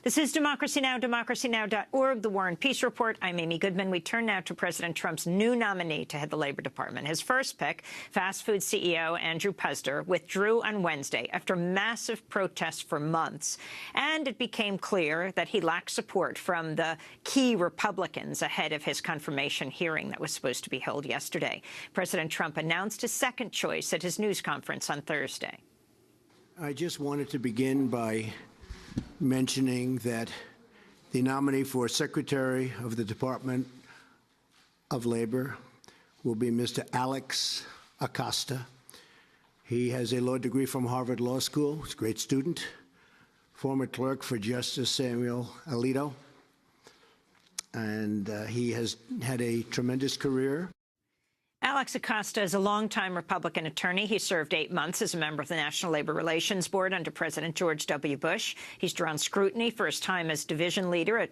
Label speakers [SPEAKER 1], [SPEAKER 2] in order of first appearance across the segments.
[SPEAKER 1] This is Democracy Now!, democracynow.org, the War and Peace Report. I'm Amy Goodman. We turn now to President Trump's new nominee to head the Labor Department. His first pick, fast food CEO Andrew Puzder, withdrew on Wednesday after massive protests for months. And it became clear that he lacked support from the key Republicans ahead of his confirmation hearing that was supposed to be held yesterday. President Trump announced his second choice at his news conference on Thursday.
[SPEAKER 2] I just wanted to begin by mentioning that the nominee for Secretary of the Department of Labor will be Mr. Alex Acosta. He has a law degree from Harvard Law School. He's a great student, former clerk for Justice Samuel Alito, and he has had a tremendous career.
[SPEAKER 1] Alex Acosta is a longtime Republican attorney. He served 8 months as a member of the National Labor Relations Board under President George W. Bush. He's drawn scrutiny for his time as division leader at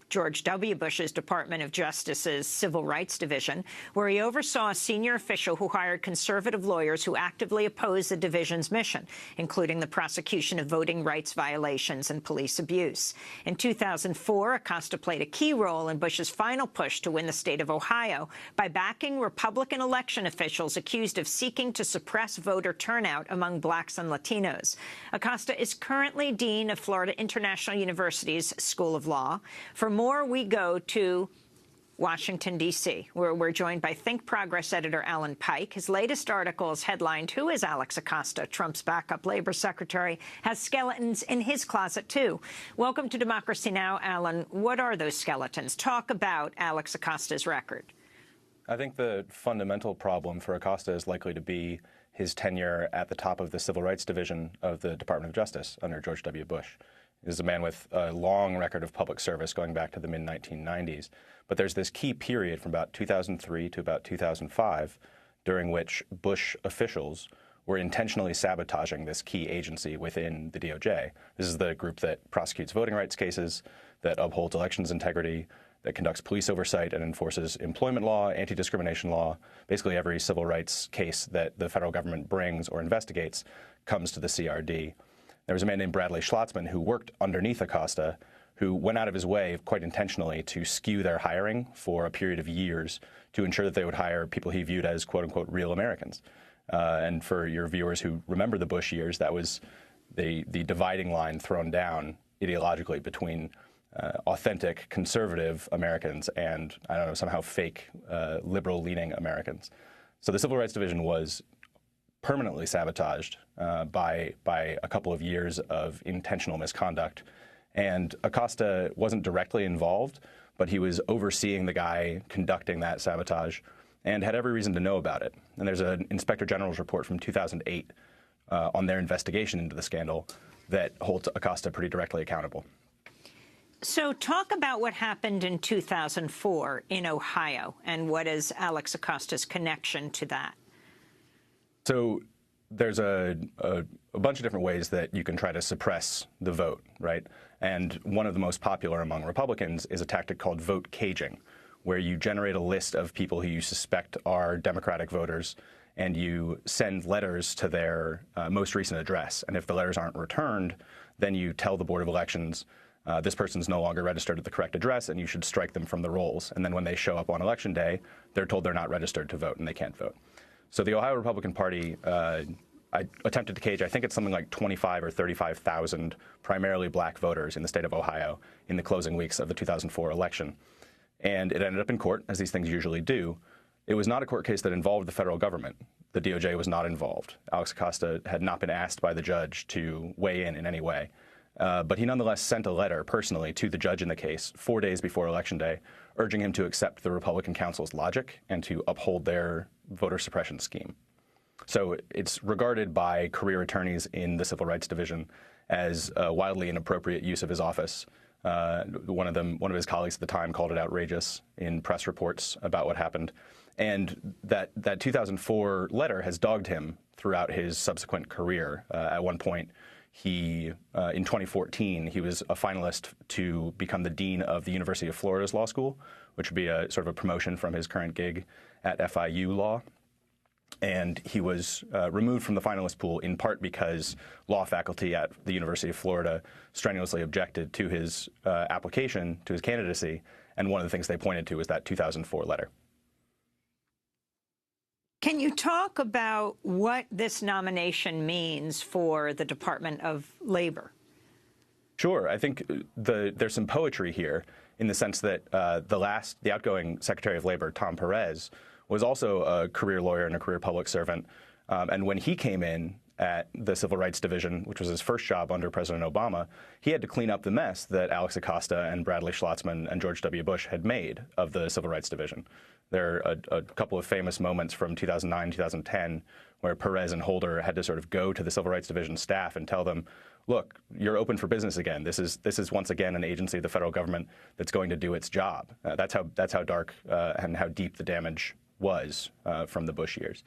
[SPEAKER 1] George W. Bush's Department of Justice's Civil Rights Division, where he oversaw a senior official who hired conservative lawyers who actively opposed the division's mission, including the prosecution of voting rights violations and police abuse. In 2004, Acosta played a key role in Bush's final push to win the state of Ohio by backing Republican election officials accused of seeking to suppress voter turnout among blacks and Latinos. Acosta is currently dean of Florida International University's School of Law. For more, we go to Washington, D.C., where we're joined by Think Progress editor Alan Pike. His latest article is headlined, "Who is Alex Acosta? Trump's backup labor secretary has skeletons in his closet, too." Welcome to Democracy Now!, Alan. What are those skeletons? Talk about Alex Acosta's record.
[SPEAKER 3] I think the fundamental problem for Acosta is likely to be his tenure at the top of the Civil Rights Division of the Department of Justice under George W. Bush. He's a man with a long record of public service going back to the mid-1990s. But there's this key period from about 2003 to about 2005 during which Bush officials were intentionally sabotaging this key agency within the DOJ. This is the group that prosecutes voting rights cases, that upholds elections integrity, that conducts police oversight and enforces employment law, anti-discrimination law. Basically every civil rights case that the federal government brings or investigates comes to the CRD. There was a man named Bradley Schlotzman who worked underneath Acosta, who went out of his way quite intentionally to skew their hiring for a period of years to ensure that they would hire people he viewed as quote-unquote real Americans. And for your viewers who remember the Bush years, that was the dividing line thrown down ideologically between authentic conservative Americans and, I don't know, somehow fake liberal-leaning Americans. So the Civil Rights Division was permanently sabotaged by a couple of years of intentional misconduct. And Acosta wasn't directly involved, but he was overseeing the guy conducting that sabotage and had every reason to know about it. And there's an Inspector General's report from 2008 on their investigation into the scandal that holds Acosta pretty directly accountable.
[SPEAKER 1] So talk about what happened in 2004 in Ohio and what is Alex Acosta's connection to that.
[SPEAKER 3] So there's a bunch of different ways that you can try to suppress the vote, right? And one of the most popular among Republicans is a tactic called vote caging, where you generate a list of people who you suspect are Democratic voters, and you send letters to their most recent address. And if the letters aren't returned, then you tell the Board of Elections, this person's no longer registered at the correct address, and you should strike them from the rolls. And then when they show up on Election Day, they're told they're not registered to vote, and they can't vote. So the Ohio Republican Party I attempted to cage, I think it's something like 25 or 35,000 primarily black voters in the state of Ohio in the closing weeks of the 2004 election. And it ended up in court, as these things usually do. It was not a court case that involved the federal government. The DOJ was not involved. Alex Acosta had not been asked by the judge to weigh in any way. But he nonetheless sent a letter personally to the judge in the case 4 days before Election Day, urging him to accept the Republican counsel's logic and to uphold their voter suppression scheme. So it's regarded by career attorneys in the Civil Rights Division as a wildly inappropriate use of his office. One of his colleagues at the time called it outrageous in press reports about what happened. And that 2004 letter has dogged him throughout his subsequent career. At one point, in 2014, he was a finalist to become the dean of the University of Florida's law school, which would be a sort of a promotion from his current gig at FIU Law. And he was removed from the finalist pool in part because law faculty at the University of Florida strenuously objected to his application, to his candidacy, and one of the things they pointed to was that 2004 letter.
[SPEAKER 1] Can you talk about what this nomination means for the Department of Labor?
[SPEAKER 3] Sure. I think there's some poetry here in the sense that the outgoing Secretary of Labor, Tom Perez, was also a career lawyer and a career public servant. And when he came in at the Civil Rights Division, which was his first job under President Obama, he had to clean up the mess that Alex Acosta and Bradley Schlotzman and George W. Bush had made of the Civil Rights Division. There are a couple of famous moments from 2009, 2010, where Perez and Holder had to sort of go to the Civil Rights Division staff and tell them, look, you're open for business again. This is once again an agency of the federal government that's going to do its job. That's how dark and how deep the damage was from the Bush years.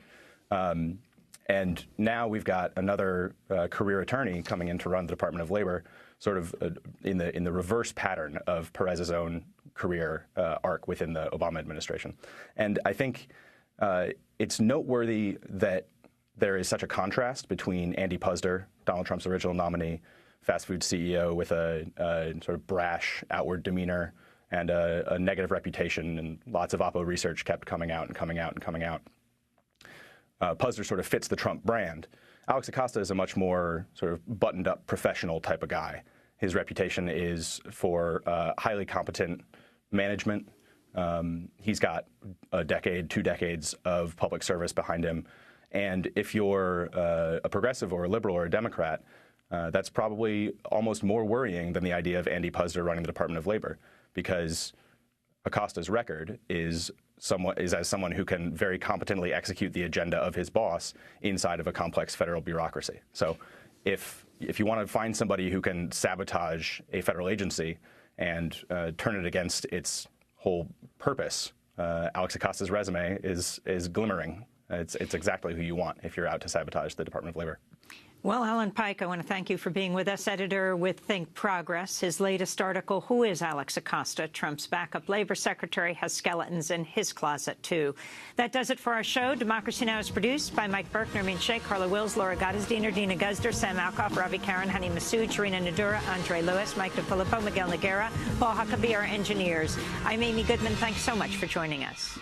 [SPEAKER 3] And now we've got another career attorney coming in to run the Department of Labor, sort of in the reverse pattern of Perez's own career arc within the Obama administration. And I think it's noteworthy that there is such a contrast between Andy Puzder, Donald Trump's original nominee, fast food CEO with a sort of brash outward demeanor and a negative reputation, and lots of Oppo research kept coming out and coming out and coming out. Puzder sort of fits the Trump brand. Alex Acosta is a much more sort of buttoned-up professional type of guy. His reputation is for highly competent management. He's got a decade, 2 decades of public service behind him. And if you're a progressive or a liberal or a Democrat, that's probably almost more worrying than the idea of Andy Puzder running the Department of Labor, because Acosta's record is as someone who can very competently execute the agenda of his boss inside of a complex federal bureaucracy. So if you want to find somebody who can sabotage a federal agency and turn it against its whole purpose, Alex Acosta's resume is glimmering. It's exactly who you want if you're out to sabotage the Department of Labor.
[SPEAKER 1] Well, Alan Pike, I want to thank you for being with us, editor with Think Progress. His latest article, Who is Alex Acosta? Trump's backup labor secretary has skeletons in his closet, too. That does it for our show. Democracy Now! Is produced by Mike Burke, Nermeen Sheikh, Carla Wills, Laura Gottesdiener, Dina Guzder, Sam Alcoff, Ravi Karan, Hani Massoud, Sharina Nadura, Andre Lewis, Mike DeFilippo, Miguel Noguera, Paul Huckabee, our engineers. I'm Amy Goodman. Thanks so much for joining us.